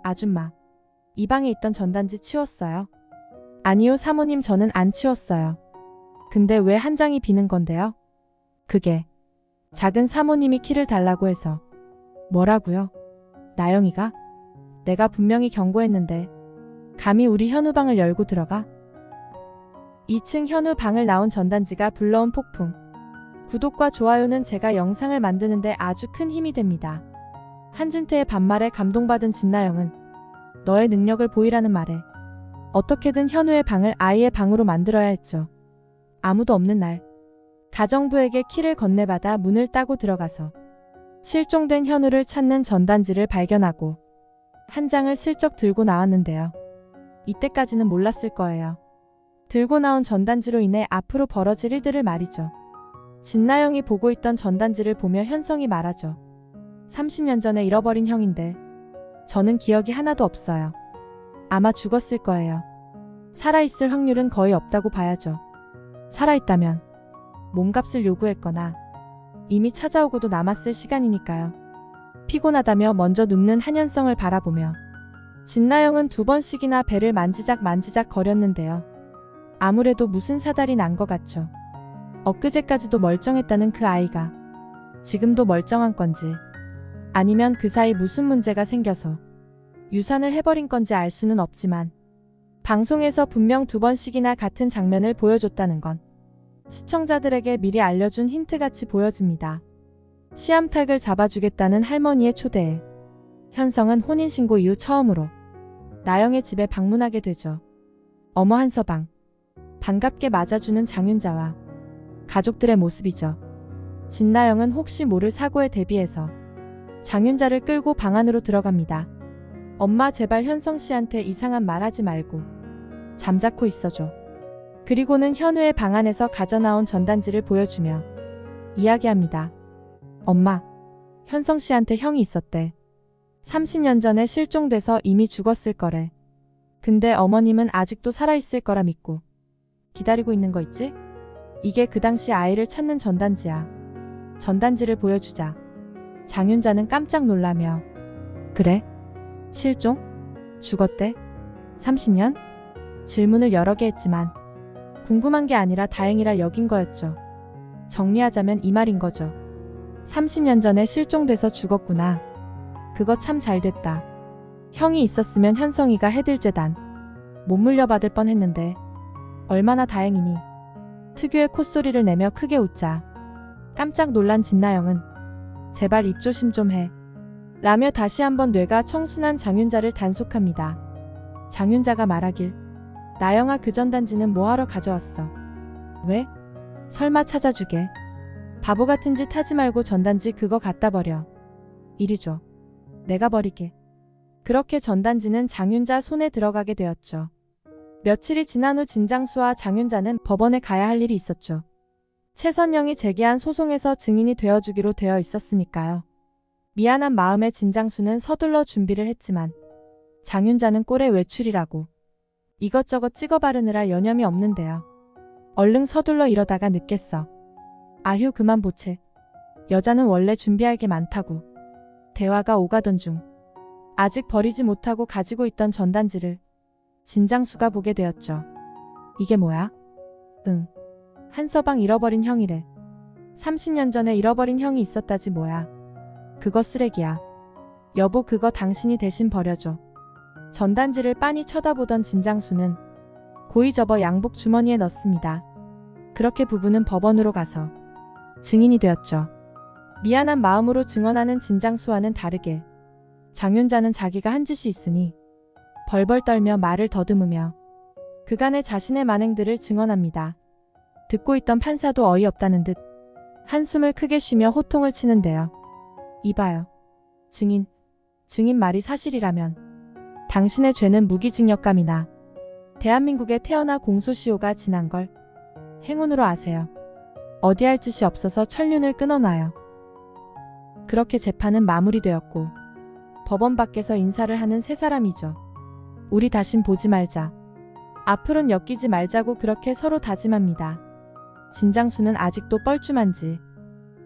아줌마, 이 방에 있던 전단지 치웠어요? 아니요, 사모님, 저는 안 치웠어요. 근데 왜 한 장이 비는 건데요? 그게 작은 사모님이 키를 달라고 해서. 뭐라고요? 나영이가? 내가 분명히 경고했는데 감히 우리 현우 방을 열고 들어가? 2층 현우 방을 나온 전단지가 불러온 폭풍. 구독과 좋아요는 제가 영상을 만드는데 아주 큰 힘이 됩니다. 한진태의 반말에 감동받은 진나영은 너의 능력을 보이라는 말에 어떻게든 현우의 방을 아이의 방으로 만들어야 했죠. 아무도 없는 날, 가정부에게 키를 건네받아 문을 따고 들어가서 실종된 현우를 찾는 전단지를 발견하고 한 장을 슬쩍 들고 나왔는데요. 이때까지는 몰랐을 거예요. 들고 나온 전단지로 인해 앞으로 벌어질 일들을 말이죠. 진나영이 보고 있던 전단지를 보며 현성이 말하죠. 30년 전에 잃어버린 형인데 저는 기억이 하나도 없어요. 아마 죽었을 거예요. 살아있을 확률은 거의 없다고 봐야죠. 살아있다면 몸값을 요구했거나 이미 찾아오고도 남았을 시간이니까요. 피곤하다며 먼저 눕는 한현성을 바라보며 진나영은 2번씩이나 배를 만지작 거렸는데요. 아무래도 무슨 사달이 난 것 같죠. 엊그제까지도 멀쩡했다는 그 아이가 지금도 멀쩡한 건지 아니면 그 사이 무슨 문제가 생겨서 유산을 해버린 건지 알 수는 없지만 방송에서 분명 2번씩이나 같은 장면을 보여줬다는 건 시청자들에게 미리 알려준 힌트같이 보여집니다. 씨암탉을 잡아주겠다는 할머니의 초대에 현성은 혼인신고 이후 처음으로 나영의 집에 방문하게 되죠. 어머 한서방, 반갑게 맞아주는 장윤자와 가족들의 모습이죠. 진나영은 혹시 모를 사고에 대비해서 장윤자를 끌고 방 안으로 들어갑니다. 엄마, 제발 현성씨한테 이상한 말 하지 말고 잠자코 있어줘. 그리고는 현우의 방 안에서 가져나온 전단지를 보여주며 이야기합니다. 엄마, 현성씨한테 형이 있었대. 30년 전에 실종돼서 이미 죽었을 거래. 근데 어머님은 아직도 살아있을 거라 믿고 기다리고 있는 거 있지? 이게 그 당시 아이를 찾는 전단지야. 전단지를 보여주자 장윤자는 깜짝 놀라며 그래? 실종? 죽었대? 30년? 질문을 여러 개 했지만 궁금한 게 아니라 다행이라 여긴 거였죠. 정리하자면 이 말인 거죠. 30년 전에 실종돼서 죽었구나. 그거 참 잘됐다. 형이 있었으면 현성이가 해들재단 못 물려받을 뻔했는데 얼마나 다행이니. 특유의 콧소리를 내며 크게 웃자 깜짝 놀란 진나영은 제발 입조심 좀 해 라며 다시 한번 뇌가 청순한 장윤자를 단속합니다. 장윤자가 말하길 나영아, 그 전단지는 뭐하러 가져왔어? 왜? 설마 찾아주게? 바보 같은 짓 하지 말고 전단지 그거 갖다 버려. 이리 줘. 내가 버리게. 그렇게 전단지는 장윤자 손에 들어가게 되었죠. 며칠이 지난 후 진장수와 장윤자는 법원에 가야 할 일이 있었죠. 최선영이 제기한 소송에서 증인이 되어주기로 되어 있었으니까요. 미안한 마음에 진장수는 서둘러 준비를 했지만 장윤자는 꼴에 외출이라고 이것저것 찍어 바르느라 여념이 없는데요. 얼른 서둘러 이러다가 늦겠어. 아휴, 그만 보채. 여자는 원래 준비할 게 많다고. 대화가 오가던 중 아직 버리지 못하고 가지고 있던 전단지를 진장수가 보게 되었죠. 이게 뭐야? 응. 한서방 잃어버린 형이래. 30년 전에 잃어버린 형이 있었다지 뭐야. 그거 쓰레기야. 여보, 그거 당신이 대신 버려줘. 전단지를 빤히 쳐다보던 진장수는 고이 접어 양복 주머니에 넣습니다. 그렇게 부부는 법원으로 가서 증인이 되었죠. 미안한 마음으로 증언하는 진장수와는 다르게 장윤자는 자기가 한 짓이 있으니 벌벌 떨며 말을 더듬으며 그간의 자신의 만행들을 증언합니다. 듣고 있던 판사도 어이없다는 듯 한숨을 크게 쉬며 호통을 치는데요. 이봐요. 증인 말이 사실이라면 당신의 죄는 무기징역감이나 대한민국에 태어나 공소시효가 지난 걸 행운으로 아세요. 어디 할 짓이 없어서 천륜을 끊어놔요. 그렇게 재판은 마무리되었고 법원 밖에서 인사를 하는 세 사람이죠. 우리 다신 보지 말자. 앞으론 엮이지 말자고 그렇게 서로 다짐합니다. 진장수는 아직도 뻘쭘한지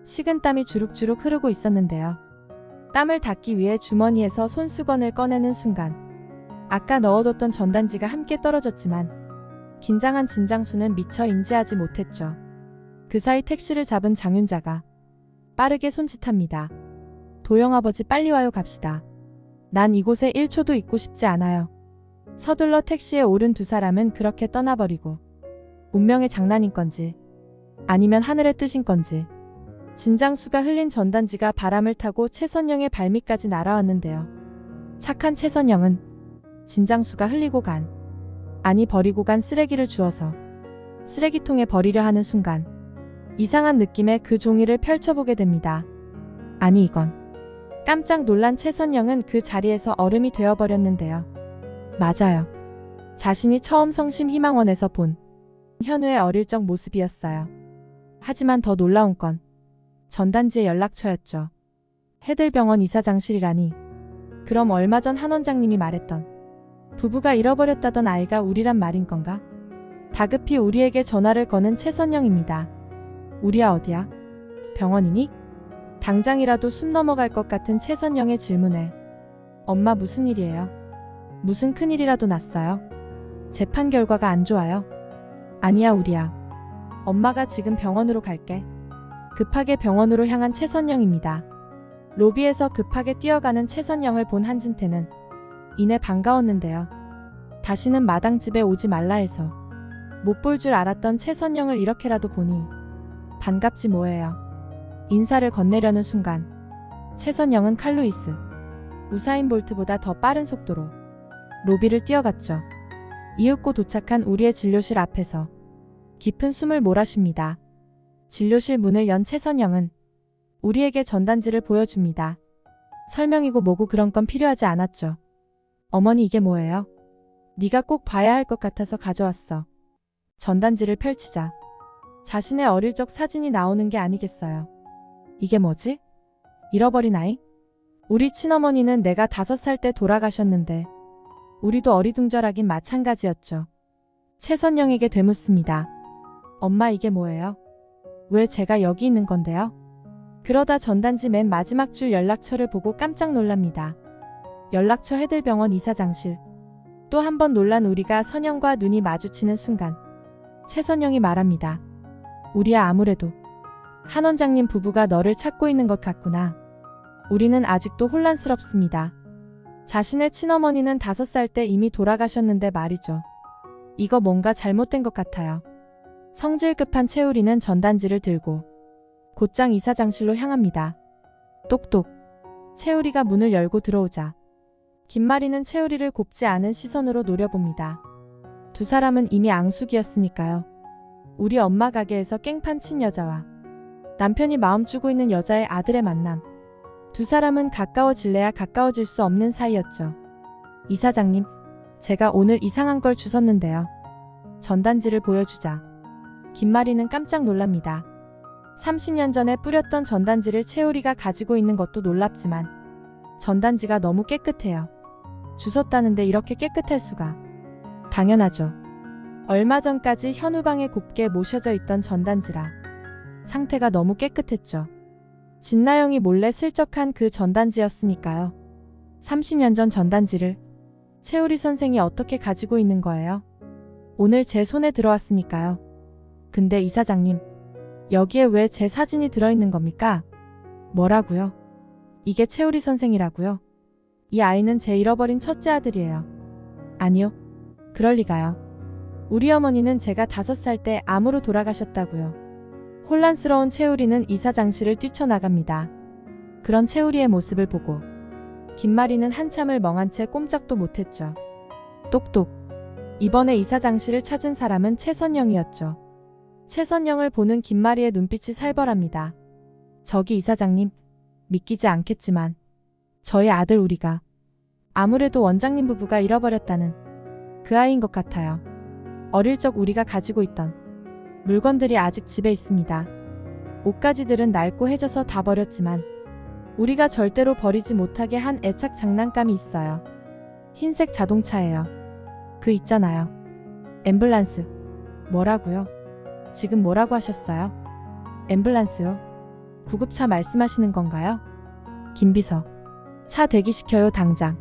식은땀이 주룩주룩 흐르고 있었는데요. 땀을 닦기 위해 주머니에서 손수건을 꺼내는 순간 아까 넣어뒀던 전단지가 함께 떨어졌지만 긴장한 진장수는 미처 인지하지 못했죠. 그 사이 택시를 잡은 장윤자가 빠르게 손짓합니다. 도영아버지 빨리 와요. 갑시다. 난 이곳에 1초도 있고 싶지 않아요. 서둘러 택시에 오른 두 사람은 그렇게 떠나버리고 운명의 장난인 건지 아니면 하늘의 뜻인 건지 진장수가 흘린 전단지가 바람을 타고 최선영의 발밑까지 날아왔는데요. 착한 최선영은 진장수가 흘리고 간, 아니 버리고 간 쓰레기를 주워서 쓰레기통에 버리려 하는 순간 이상한 느낌의 그 종이를 펼쳐보게 됩니다. 아니 이건. 깜짝 놀란 최선영은 그 자리에서 얼음이 되어버렸는데요. 맞아요. 자신이 처음 성심희망원에서 본 현우의 어릴 적 모습이었어요. 하지만 더 놀라운 건 전단지의 연락처였죠. 해들병원 이사장실이라니. 그럼 얼마 전 한 원장님이 말했던 부부가 잃어버렸다던 아이가 우리란 말인 건가? 다급히 우리에게 전화를 거는 최선영입니다. 우리야 어디야? 병원이니? 당장이라도 숨 넘어갈 것 같은 최선영의 질문에 엄마 무슨 일이에요? 무슨 큰일이라도 났어요? 재판 결과가 안 좋아요? 아니야 우리야. 엄마가 지금 병원으로 갈게. 급하게 병원으로 향한 최선영입니다. 로비에서 급하게 뛰어가는 최선영을 본 한진태는 이내 반가웠는데요. 다시는 마당집에 오지 말라 해서 못 볼 줄 알았던 최선영을 이렇게라도 보니 반갑지 뭐예요. 인사를 건네려는 순간 최선영은 칼루이스, 우사인 볼트보다 더 빠른 속도로 로비를 뛰어갔죠. 이윽고 도착한 우리의 진료실 앞에서 깊은 숨을 몰아쉽니다. 진료실 문을 연 최선영은 우리에게 전단지를 보여줍니다. 설명이고 뭐고 그런 건 필요하지 않았죠. 어머니 이게 뭐예요? 네가 꼭 봐야 할 것 같아서 가져왔어. 전단지를 펼치자 자신의 어릴 적 사진이 나오는 게 아니겠어요. 이게 뭐지? 잃어버린 아이? 우리 친어머니는 내가 5살 때 돌아가셨는데 우리도 어리둥절하긴 마찬가지였죠. 최선영에게 되묻습니다. 엄마 이게 뭐예요? 왜 제가 여기 있는 건데요? 그러다 전단지 맨 마지막 줄 연락처를 보고 깜짝 놀랍니다. 연락처 해들병원 이사장실. 또 한 번 놀란 우리가 선영과 눈이 마주치는 순간 최선영이 말합니다. 우리야 아무래도 한 원장님 부부가 너를 찾고 있는 것 같구나. 우리는 아직도 혼란스럽습니다. 자신의 친어머니는 5살 때 이미 돌아가셨는데 말이죠. 이거 뭔가 잘못된 것 같아요. 성질 급한 채우리는 전단지를 들고 곧장 이사장실로 향합니다. 똑똑. 채우리가 문을 열고 들어오자 김마리는 채우리를 곱지 않은 시선으로 노려봅니다. 두 사람은 이미 앙숙이었으니까요. 우리 엄마 가게에서 깽판 친 여자와 남편이 마음 주고 있는 여자의 아들의 만남. 두 사람은 가까워질래야 가까워질 수 없는 사이였죠. 이사장님, 제가 오늘 이상한 걸 주웠는데요. 전단지를 보여주자 김마리는 깜짝 놀랍니다. 30년 전에 뿌렸던 전단지를 채우리가 가지고 있는 것도 놀랍지만 전단지가 너무 깨끗해요. 주웠다는데 이렇게 깨끗할 수가. 당연하죠. 얼마 전까지 현우 방에 곱게 모셔져 있던 전단지라 상태가 너무 깨끗했죠. 진나영이 몰래 슬쩍한 그 전단지였으니까요. 30년 전 전단지를 채우리 선생이 어떻게 가지고 있는 거예요? 오늘 제 손에 들어왔으니까요. 근데 이사장님, 여기에 왜 제 사진이 들어있는 겁니까? 뭐라고요? 이게 채우리 선생이라고요? 이 아이는 제 잃어버린 첫째 아들이에요. 아니요. 그럴 리가요. 우리 어머니는 제가 5살 때 암으로 돌아가셨다고요. 혼란스러운 채우리는 이사장실을 뛰쳐나갑니다. 그런 채우리의 모습을 보고 김마리는 한참을 멍한 채 꼼짝도 못했죠. 똑똑. 이번에 이사장실을 찾은 사람은 최선영이었죠. 최선영을 보는 김마리의 눈빛이 살벌합니다. 저기 이사장님, 믿기지 않겠지만 저희 아들 우리가 아무래도 원장님 부부가 잃어버렸다는 그 아이인 것 같아요. 어릴 적 우리가 가지고 있던 물건들이 아직 집에 있습니다. 옷가지들은 낡고 해져서 다 버렸지만 우리가 절대로 버리지 못하게 한 애착 장난감이 있어요. 흰색 자동차예요. 그 있잖아요. 앰뷸런스. 뭐라고요? 지금 뭐라고 하셨어요? 앰뷸런스요? 구급차 말씀하시는 건가요? 김비서. 차 대기시켜요 당장.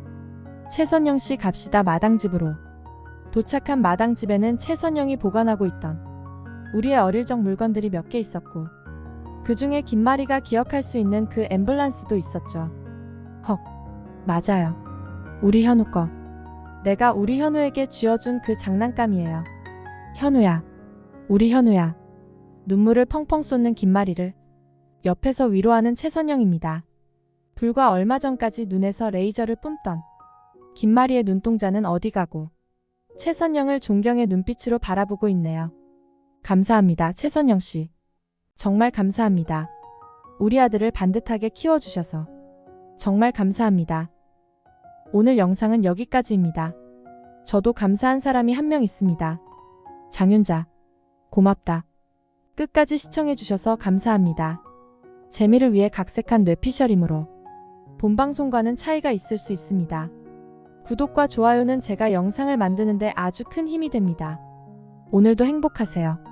최선영 씨 갑시다 마당집으로. 도착한 마당집에는 최선영이 보관하고 있던 우리의 어릴 적 물건들이 몇 개 있었고 그 중에 김마리가 기억할 수 있는 그 앰뷸런스도 있었죠. 헉, 맞아요. 우리 현우 거. 내가 우리 현우에게 쥐어준 그 장난감이에요. 현우야, 우리 현우야. 눈물을 펑펑 쏟는 김마리를 옆에서 위로하는 최선영입니다. 불과 얼마 전까지 눈에서 레이저를 뿜던 김마리의 눈동자는 어디 가고 최선영을 존경의 눈빛으로 바라보고 있네요. 감사합니다, 최선영 씨. 정말 감사합니다. 우리 아들을 반듯하게 키워주셔서 정말 감사합니다. 오늘 영상은 여기까지입니다. 저도 감사한 사람이 한 명 있습니다. 장윤자. 고맙다. 끝까지 시청해주셔서 감사합니다. 재미를 위해 각색한 뇌피셜이므로 본방송과는 차이가 있을 수 있습니다. 구독과 좋아요는 제가 영상을 만드는데 아주 큰 힘이 됩니다. 오늘도 행복하세요.